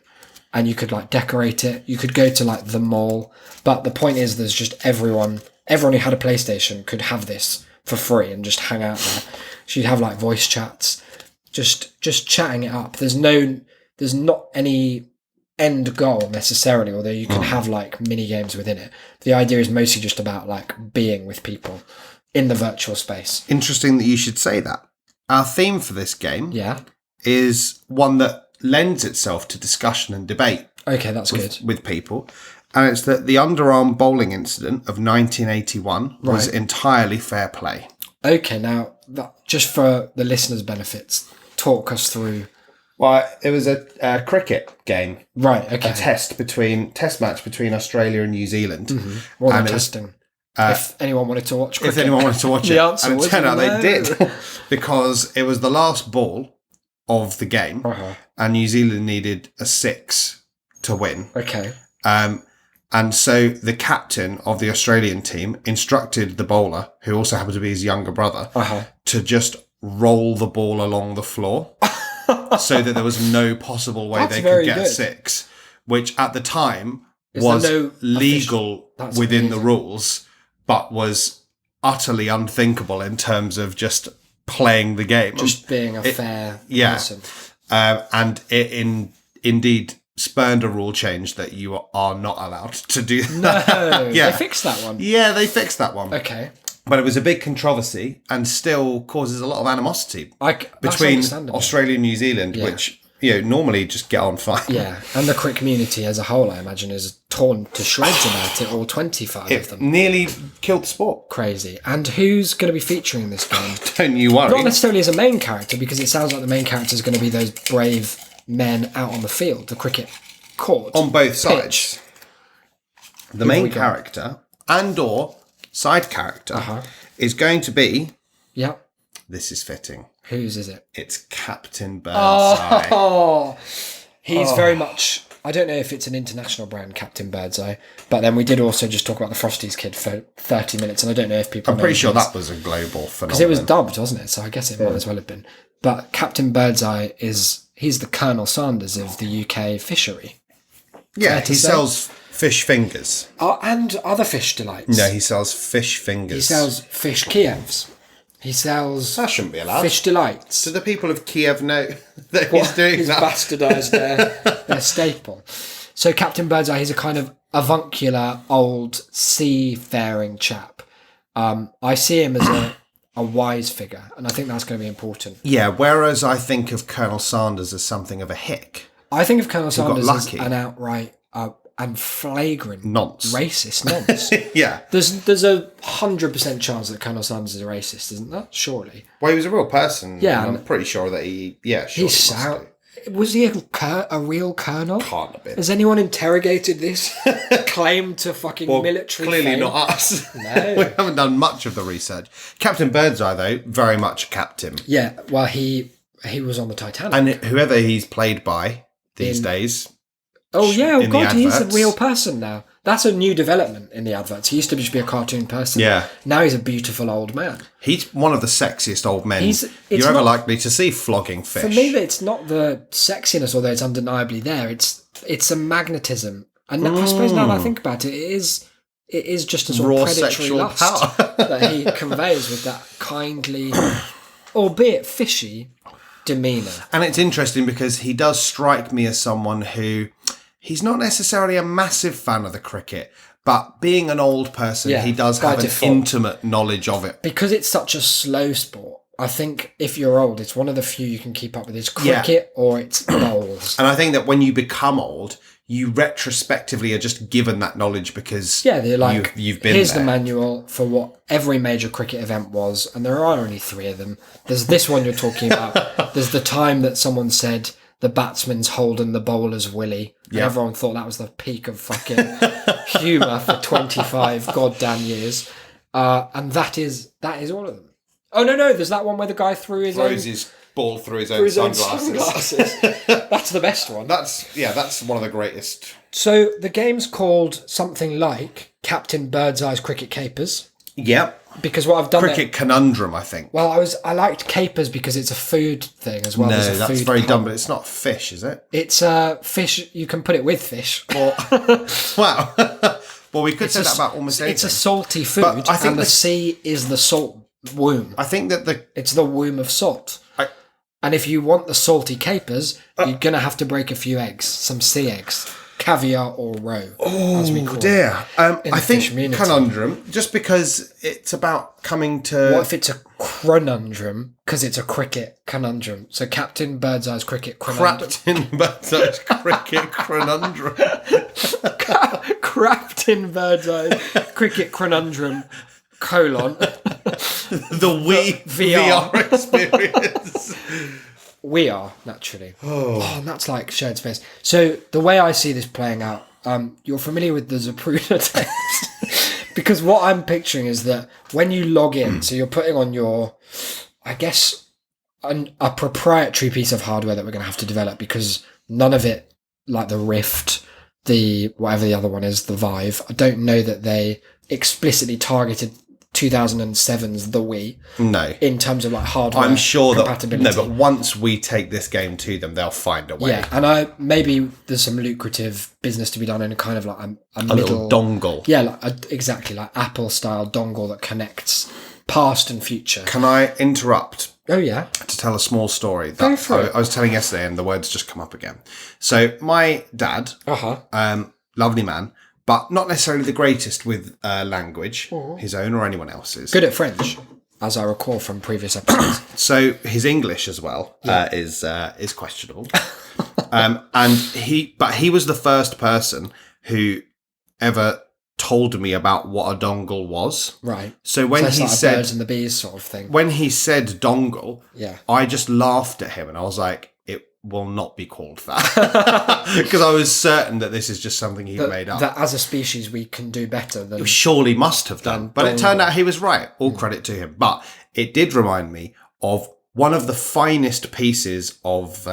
And you could decorate it. You could go to the mall. But the point is there's just everyone who had a PlayStation could have this for free and just hang out there. So you'd have voice chats, just chatting it up. There's not any end goal necessarily, although you can have mini games within it. The idea is mostly just about being with people in the virtual space. Interesting that you should say that. Our theme for this game is one that lends itself to discussion and debate. Okay, that's good. With people. And it's that the underarm bowling incident of 1981 was entirely fair play. Okay, now, just for the listeners' benefits, talk us through. Well, it was a cricket game. Right, okay. A test match between Australia and New Zealand. Mm-hmm. What testing? If anyone wanted to watch cricket. If anyone wanted to watch it. The answer and it was turned out no. they did. Because it was the last ball of the game. And New Zealand needed a 6 to win. Okay. And so the captain of the Australian team instructed the bowler, who also happened to be his younger brother, to just roll the ball along the floor so that there was no possible way they could get a 6, which at the time was legal within the rules, but was utterly unthinkable in terms of just playing the game. Just being a fair person. And it indeed spurned a rule change that you are not allowed to do that. No, they fixed that one. Yeah, they fixed that one. Okay. But it was a big controversy and still causes a lot of animosity between Australia and New Zealand, which normally just get on fine. Yeah, and the cricket community as a whole, I imagine, is torn to shreds about it, all 25 of them. Nearly killed the sport. Crazy. And who's going to be featuring this game? Don't you worry. Not necessarily as a main character, because it sounds like the main character is going to be those brave men out on the field, the cricket court. On both sides. The main character and or side character is going to be... Yeah. This is fitting. Whose is it? It's Captain Birdseye. Oh, he's very much... I don't know if it's an international brand, Captain Birdseye, but then we did also just talk about the Frosties kid for 30 minutes, and I don't know if people know. I'm pretty sure that was a global phenomenon. Because it was dubbed, wasn't it? So I guess it might as well have been. But Captain Birdseye he's the Colonel Sanders of the UK fishery. Yeah, he sells fish fingers. And other fish delights. No, he sells fish fingers. He sells fish Kievs. He sells... That shouldn't be allowed. Fish delights. Do the people of Kiev know that he's doing he's that? He's bastardised their staple. So Captain Birdseye, he's a kind of avuncular, old, seafaring chap. I see him as a wise figure, and I think that's going to be important. Yeah, whereas I think of Colonel Sanders as something of a hick. I think of Colonel Sanders as an outright and flagrant racist nonce. Yeah. There's a 100% chance that Colonel Sanders is a racist, isn't there? Surely. Well, he was a real person. Yeah. I'm pretty sure that Was he a real colonel? Can't have been. Has anyone interrogated this claim to fucking military clearly fame? not us. No. We haven't done much of the research. Captain Birdseye, though, very much a captain. Yeah, well, he was on the Titanic. And whoever he's played by these days... Oh, yeah, oh God, he's a real person now. That's a new development in the adverts. He used to just be a cartoon person. Yeah. Now he's a beautiful old man. He's one of the sexiest old men you're ever likely to see flogging fish. For me, it's not the sexiness, although it's undeniably there. It's a magnetism. And I suppose now that I think about it, it is just a sort of predatory lust power that he conveys with that kindly, albeit fishy, demeanour. And it's interesting because he does strike me as someone who... He's not necessarily a massive fan of the cricket, but being an old person, he does have an intimate knowledge of it. Because it's such a slow sport, I think if you're old, it's one of the few you can keep up with. It's Yeah. cricket or it's bowls. And I think that when you become old, you retrospectively are just given that knowledge because Yeah, they're like, you've been here's there. the manual for what every major cricket event was, and there are only 3 of them. There's this one you're talking about. There's the time that someone said the batsman's Holden, the bowler's Willie. And Yeah. everyone thought that was the peak of fucking humour for 25 goddamn years. And that is all of them. Oh, no, there's that one where the guy threw his Throws his ball through his through own his own sunglasses. sunglasses. That's the best one. That's one of the greatest. So the game's called something like Captain Birdseye's Cricket Capers. Yep. Because what I've done Cricket Conundrum, I think. Well, I liked capers because it's a food thing as well. No, There's a that's food very pub. dumb, but it's not fish, is it? It's fish. You can put it with fish, or Wow. Well, we could say that about almost anything. it's a salty food, But I think and the the- sea is the salt womb. I think that It's the womb of salt. I- And if you want the salty capers, you're gonna have to break a few eggs, some sea eggs, caviar or roe, as we call it. dear. In I the think fish community. conundrum, just because it's about coming to. What if it's a conundrum? Because it's a cricket conundrum. So Captain Birdseye's Cricket Conundrum. Crapton Birdseye's Cricket Conundrum. Captain Birdseye's Cricket Conundrum, colon. The Wii VR. VR experience. We are, naturally. Oh, and that's like shared space. So the way I see this playing out, you're familiar with the Zapruder text. Because what I'm picturing is that when you log in, so you're putting on your, I guess, a proprietary piece of hardware that we're going to have to develop, because none of it, like the Rift, the whatever the other one is, the Vive, I don't know that they explicitly targeted 2007's The Wii No. in terms of like hardware I'm sure that. compatibility. No, but once we take this game to them, they'll find a way. Yeah, and maybe there's some lucrative business to be done in a kind of like a A middle little dongle. Yeah, exactly like Apple style dongle that connects past and future. Can I interrupt Oh yeah, to tell a small story Go that for it. I was telling yesterday, and the words just come up again. So my dad, lovely man, but not necessarily the greatest with language, his own or anyone else's. Good at French, as I recall from previous episodes. So his English as well is questionable. And he was the first person who ever told me about what a dongle was. Right. So when So it's he like a said birds and the bees sort of thing. when he said dongle, Yeah. I just laughed at him and I was like, it will not be called that. Because I was certain that this is just something he made up. That as a species we can do better than. Surely must have done. But it turned dongle. out he was right. All credit to him. But it did remind me of one of the finest pieces of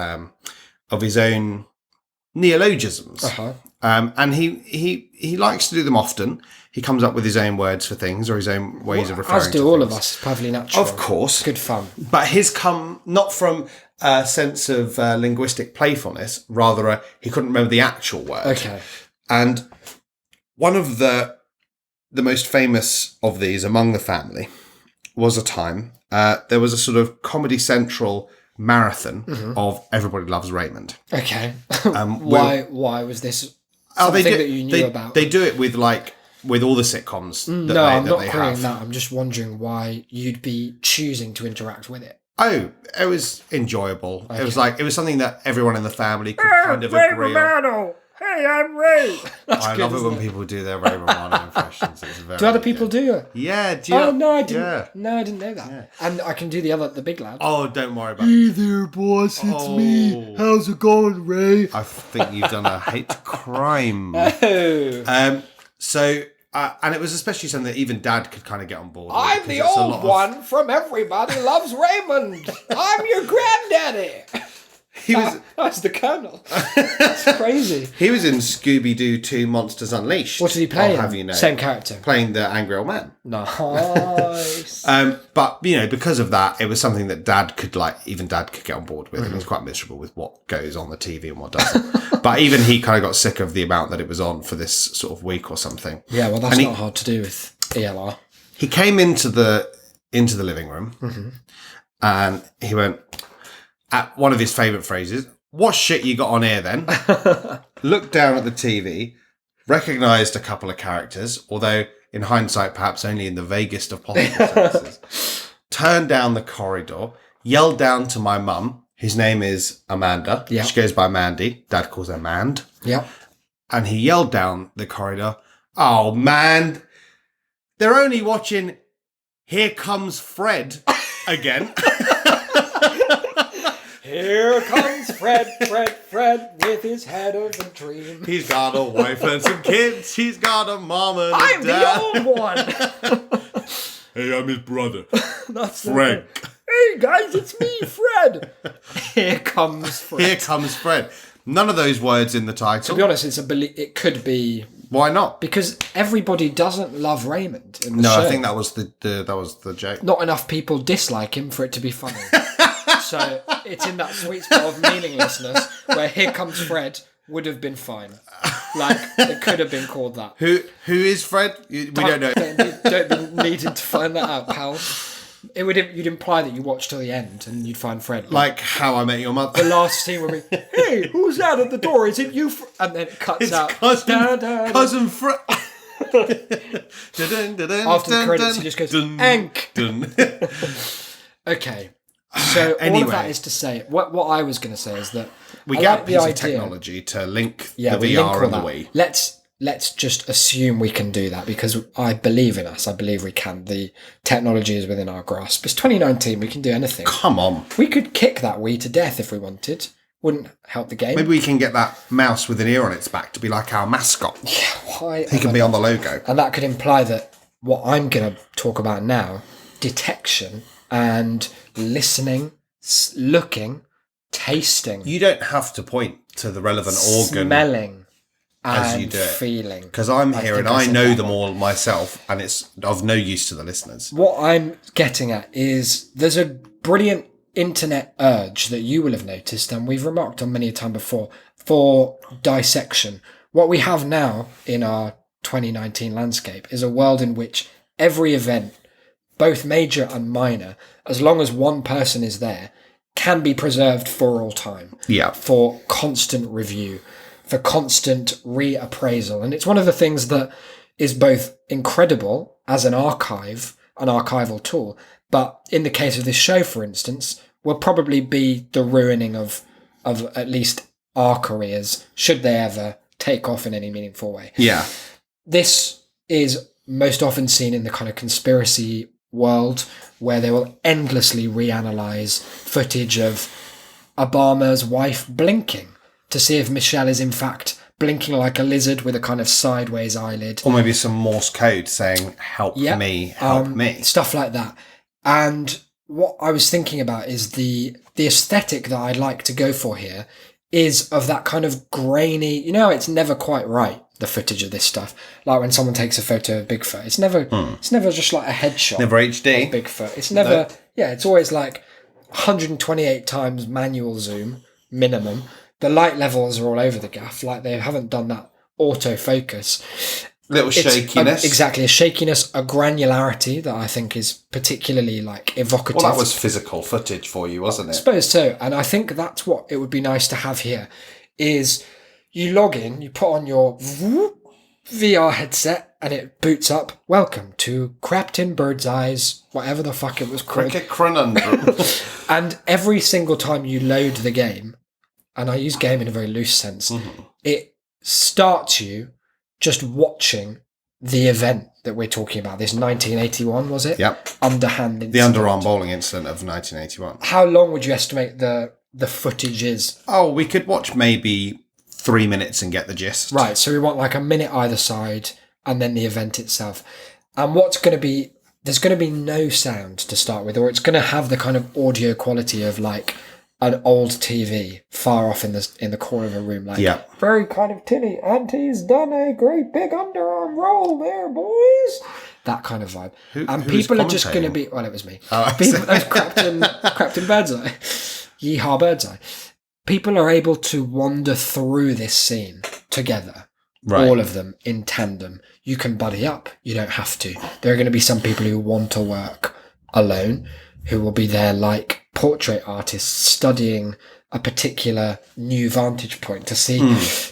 his own neologisms. Uh-huh. And he likes to do them often. He comes up with his own words for things or his own ways of referring As to do all of things. us. It's perfectly natural. Of course. Good fun. But his come not from a sense of linguistic playfulness, rather he couldn't remember the actual word. Okay. And one of the most famous of these among the family was a time there was a sort of Comedy Central marathon of Everybody Loves Raymond. Okay. Where- Why was this Oh, something that you knew about? They do it with all the sitcoms. That No, I'm that not they querying have. that. I'm just wondering why you'd be choosing to interact with it. Oh, it was enjoyable. It was something that everyone in the family could kind of agree on. Hey, I'm Ray. I love it when people do their Ray Romano impressions. It's very Do other people good. do it? Yeah. Do you Oh no, I didn't. Yeah. No, I didn't know that. And I can do the big lad. Oh, don't worry about it. Hey there, boss, it's Oh. me. How's it going, Ray? I think you've done a hate crime. Oh. So, and it was especially something that even Dad could kind of get on board with. I'm because the it's a old lot of- one from Everybody Loves Raymond. I'm your granddaddy. He was That's the Colonel. That's crazy. he was in Scooby Doo 2 Monsters Unleashed. What did he play? I'll in? have you know, Same character. playing the angry old man. Nice. But because of that, it was something that Dad could get on board with. And he was quite miserable with what goes on the TV and what doesn't. But even he kind of got sick of the amount that it was on for this sort of week or something. Yeah, well, that's And not hard to do with ELR. He came into the living room and he went at one of his favourite phrases, "What shit you got on here then?" Looked down at the TV, recognised a couple of characters, although in hindsight perhaps only in the vaguest of possible senses. turned down the corridor, yelled down to my mum, whose name is Amanda. Yeah. She goes by Mandy. Dad calls her Mand. Yep. And he yelled down the corridor, "Oh, man, they're only watching Here Comes Fred again." Here comes Fred, with his head of a dream. He's got a wife and some kids. He's got a mom and a I'm dad. the old one. Hey, I'm his brother, That's Frank. Hey guys, it's me, Fred. Here comes Fred. Here comes Fred. None of those words in the title. To be honest, it could be Why not? because everybody doesn't love Raymond in the No, show. I think that was the joke. Not enough people dislike him for it to be funny. So it's in that sweet spot of meaninglessness where Here Comes Fred would have been fine. Like, it could have been called that. Who is Fred? We don't know. Don't be needing to find that out, pal. You'd imply that you watch till the end and you'd find Fred. Like How I Met Your the Mother. last scene would be, "Hey, who's that at the door? Is it you?" And then it cuts It's out. cousin Fred. After the credits, he just goes, "Ank." Okay. So all Anyway. of that is to say, what I was going to say is that We I get like a the piece of idea. technology to link Yeah, the we link VR all and the that. Wii. Let's just assume we can do that because I believe in us. I believe we can. The technology is within our grasp. It's 2019. We can do anything. Come on. We could kick that Wii to death if we wanted. Wouldn't help the game. Maybe we can get that mouse with an ear on its back to be like our mascot. Why? He can be on the logo. And that could imply that what I'm going to talk about now, detection and listening, looking, tasting, You don't have to point to the relevant organ smelling, as and you do it. feeling. because I'm here think and I I said know that them one. all myself, and it's of no use to the listeners. What I'm getting at is there's a brilliant internet urge that you will have noticed, and we've remarked on many a time before, for dissection. What we have now in our 2019 landscape is a world in which every event, both major and minor, as long as one person is there, can be preserved for all time. Yeah. For constant review, for constant reappraisal. And it's one of the things that is both incredible as an archival tool, but in the case of this show, for instance, will probably be the ruining of at least our careers, should they ever take off in any meaningful way. Yeah. This is most often seen in the kind of conspiracy world where they will endlessly reanalyze footage of Obama's wife blinking to see if Michelle is in fact blinking like a lizard with a kind of sideways eyelid. Or maybe some Morse code saying, help Yeah. me, help me. Stuff like that. And what I was thinking about is the aesthetic that I'd like to go for here is of that kind of grainy, it's never quite right, the footage of this stuff. Like when someone takes a photo of Bigfoot, it's never just like a headshot. Never HD. of Bigfoot. It's never, it's always like 128 times manual zoom minimum. The light levels are all over the gaff, like they haven't done that autofocus. Little shakiness. Exactly, a shakiness, a granularity that I think is particularly like evocative. Well, that was physical footage for you, wasn't I it? suppose so, and I think that's what it would be nice to have here. Is you log in, you put on your VR headset, and it boots up. Welcome to Crapton Bird's Eyes, whatever the fuck it was called. Cricket conundrum. And every single time you load the game, and I use game in a very loose sense, it starts you just watching the event that we're talking about. This 1981, was it? Yep. Underhand incident. The underarm bowling incident of 1981. How long would you estimate the footage is? Oh, we could watch maybe 3 minutes and get the gist. Right, so we want like a minute either side and then the event itself. And what's going to be, there's going to be no sound to start with, or it's going to have the kind of audio quality of like an old TV far off in the corner of a room, like Yeah. very kind of tinny. Auntie's done a great big underarm roll there, boys. That kind of vibe. And who was people are just going to commentating? be, well, it was me. Oh, I People, see. that was Crapton Birdseye. Yeehaw Birdseye. People are able to wander through this scene together. Right. All of them in tandem. You can buddy up. You don't have to. There are going to be some people who want to work alone, who will be there like portrait artists studying a particular new vantage point to see,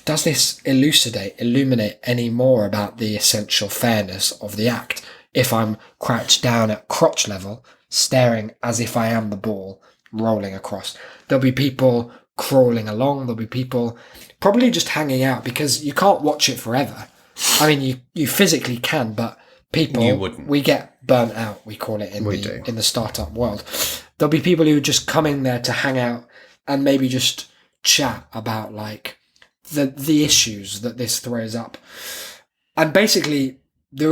does this illuminate any more about the essential fairness of the act? If I'm crouched down at crotch level, staring as if I am the ball rolling across. There'll be people crawling along. There'll be people probably just hanging out because you can't watch it forever. I mean, you physically can, but people, You wouldn't. we get burnt out, we call it in the startup world. There'll be people who just come in there to hang out and maybe just chat about like the issues that this throws up. And basically there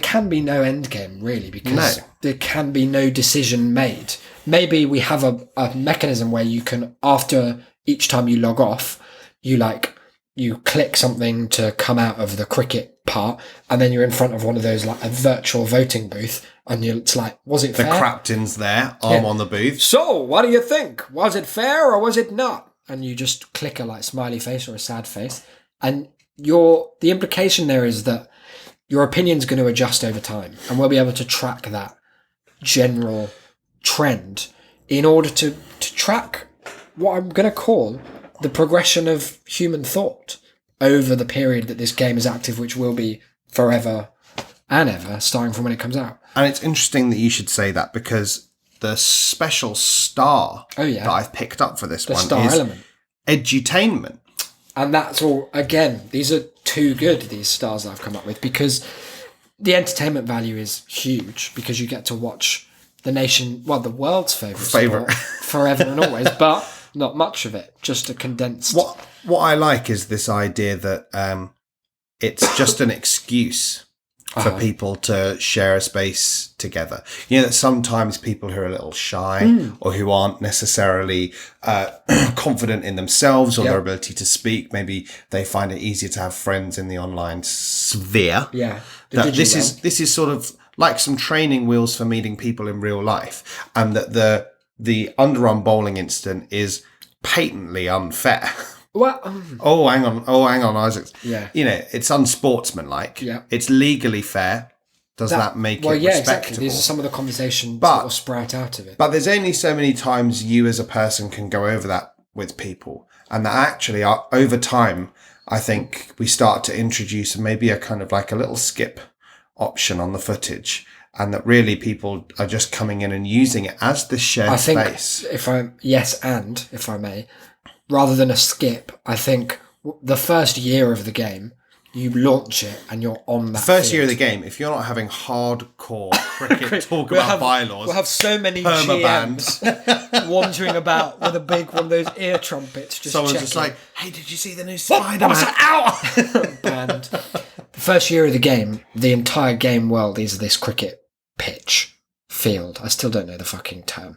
can be no end game really, because there can be no decision made. Maybe we have a mechanism where you can, after each time you log off, you click something to come out of the cricket part, and then you're in front of one of those like a virtual voting booth, and it's like, was it The fair? captain's there, arm on the booth. So, what do you think? Was it fair or was it not? And you just click a like smiley face or a sad face, and the implication there is that your opinion's going to adjust over time, and we'll be able to track that general trend in order to track what I'm going to call the progression of human thought over the period that this game is active, which will be forever and ever, starting from when it comes out. And it's interesting that you should say that, because the special star that I've picked up for this The one star is element. edutainment. And that's all, again, these are too good, these stars that I've come up with, because the entertainment value is huge, because you get to watch the world's favourite sport forever and always, but not much of it, just a condensed... What I like is this idea that it's just an excuse for people to share a space together. You know, that sometimes people who are a little shy or who aren't necessarily confident in themselves or their ability to speak, maybe they find it easier to have friends in the online sphere. Yeah. That this is sort of like some training wheels for meeting people in real life, and that the underarm bowling incident is patently unfair. Well, hang on, Isaac. Yeah. You know, it's unsportsmanlike. Yeah. It's legally fair. Does that make it respectable? Exactly. These are some of the conversations that will sprout out of it. But there's only so many times you as a person can go over that with people. And that actually, over time, I think we start to introduce maybe a kind of like a little skip option on the footage. And that really people are just coming in and using it as the shared space. If I may, rather than a skip, I think the first year of the game, you launch it and you're on that First field. year of the game, if you're not having hardcore cricket talk about bylaws, we'll have so many permabans. GMs wandering about with one of those ear trumpets. Someone's just like, hey, did you see the new Spider-Man? Banned. The first year of the game, the entire game world is this cricket pitch field. I still don't know the fucking term.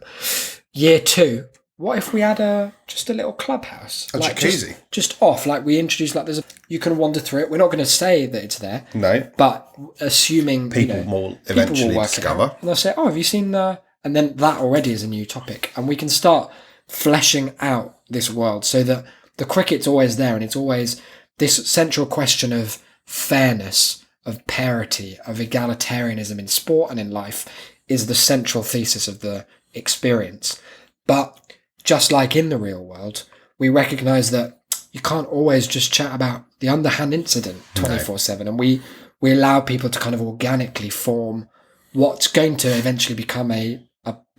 Year 2, what if we had just a little clubhouse? A jacuzzi. Just off, like we introduced, like you can wander through it. We're not going to say that it's there. No. But assuming People will eventually work it discover. out, and they'll say, oh, have you seen and then that already is a new topic. And we can start fleshing out this world so that the cricket's always there, and it's always this central question of fairness, of parity, of egalitarianism in sport and in life is the central thesis of the experience. But just like in the real world, we recognise that you can't always just chat about the underhand incident 24/7, and we allow people to kind of organically form what's going to eventually become a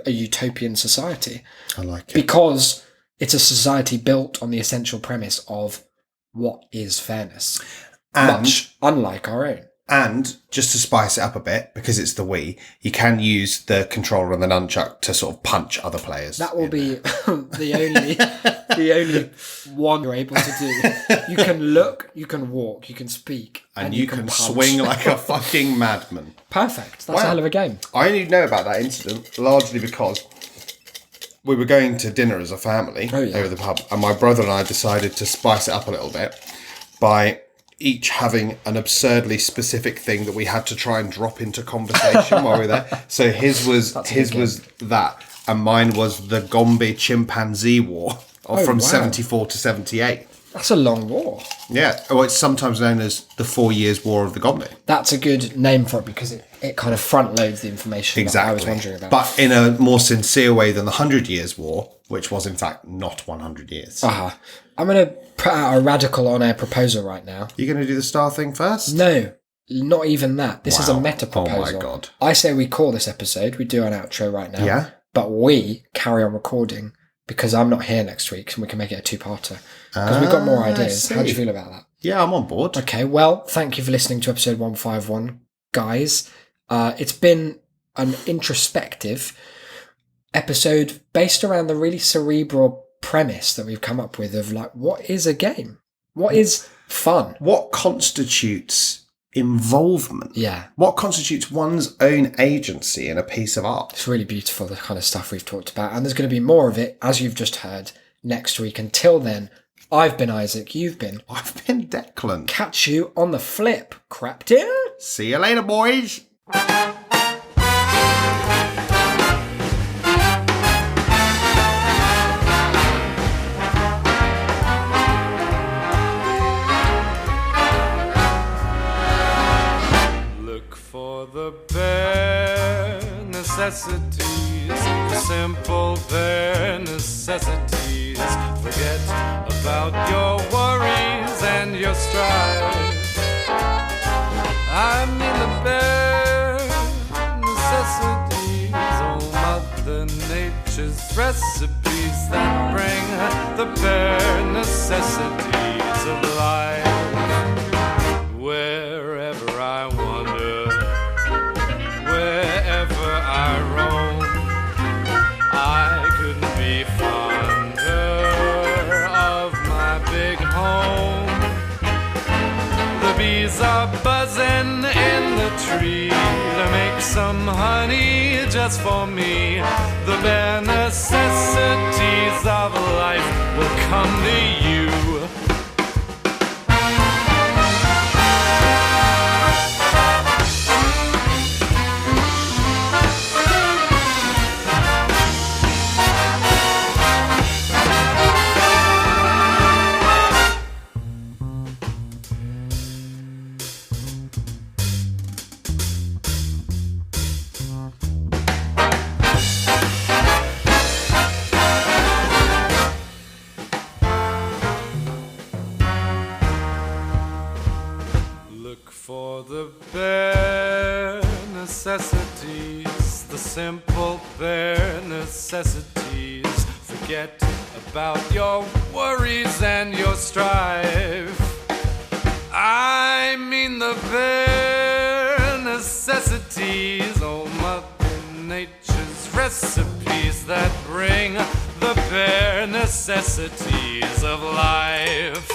utopian society. I like it. Because it's a society built on the essential premise of what is fairness, much unlike our own. And just to spice it up a bit, because it's the Wii, you can use the controller and the nunchuck to sort of punch other players. That will be the only one you're able to do. You can look, you can walk, you can speak, and you can punch. swing like a fucking madman. Perfect. That's a hell of a game. I only know about that incident largely because we were going to dinner as a family over the pub, and my brother and I decided to spice it up a little bit by each having an absurdly specific thing that we had to try and drop into conversation while we were there. So his was that, and mine was the Gombe Chimpanzee War from 74 to 78. That's a long war. Yeah, well, it's sometimes known as the 4 Years' War of the Gombe. That's a good name for it because it kind of front loads the information that I was wondering about. But in a more sincere way than the 100 Years' War, which was in fact not 100 years. I'm going to put out a radical on-air proposal right now. You're going to do the star thing first? No, Not even that. This is a Wow. meta proposal. Oh my God. I say we call this episode, we do an outro right now. Yeah. But we carry on recording because I'm not here next week and we can make it a two-parter. Because we've got more I ideas. How do you see. feel about that? Yeah, I'm on board. Okay, well, thank you for listening to episode 151, guys. It's been an introspective episode based around the really cerebral premise that we've come up with of like, what is a game? What is fun? What constitutes involvement? Yeah, What constitutes one's own agency in a piece of art? it's really beautiful, the kind of stuff we've talked about. And there's going to be more of it, as you've just heard, next week. Until then, I've been Isaac, you've been. I've been Declan. Catch you on the flip, Crapton. See you later, boys. Look for the bare necessities, the simple bare necessities. Forget about your worries and your strife. I mean the bare necessities, oh Mother Nature's recipes that bring the bare necessities of life. Wherever I wander, wherever I roam, I couldn't be fonder of my big home. The bees are buzzing in the tree to make some honey just for me. The bare necessities of life will come to you. Look for the bare necessities, the simple bare necessities. Forget about your worries and your strife. I mean the bare necessities, oh Mother Nature's recipes that bring the bare necessities of life.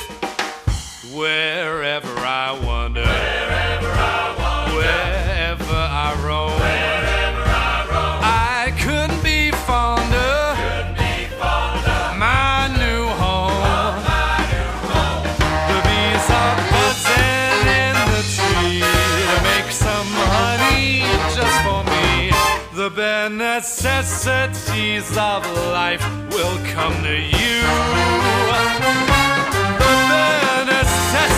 Wherever I wander, wherever I roam, I couldn't be fonder, my new home. The bees are buzzing in the tree to make some honey just for me. The bare necessities of life will come to you.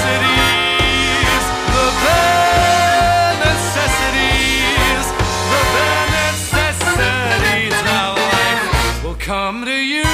Necessities, the bare necessities, the bare necessities of life will come to you.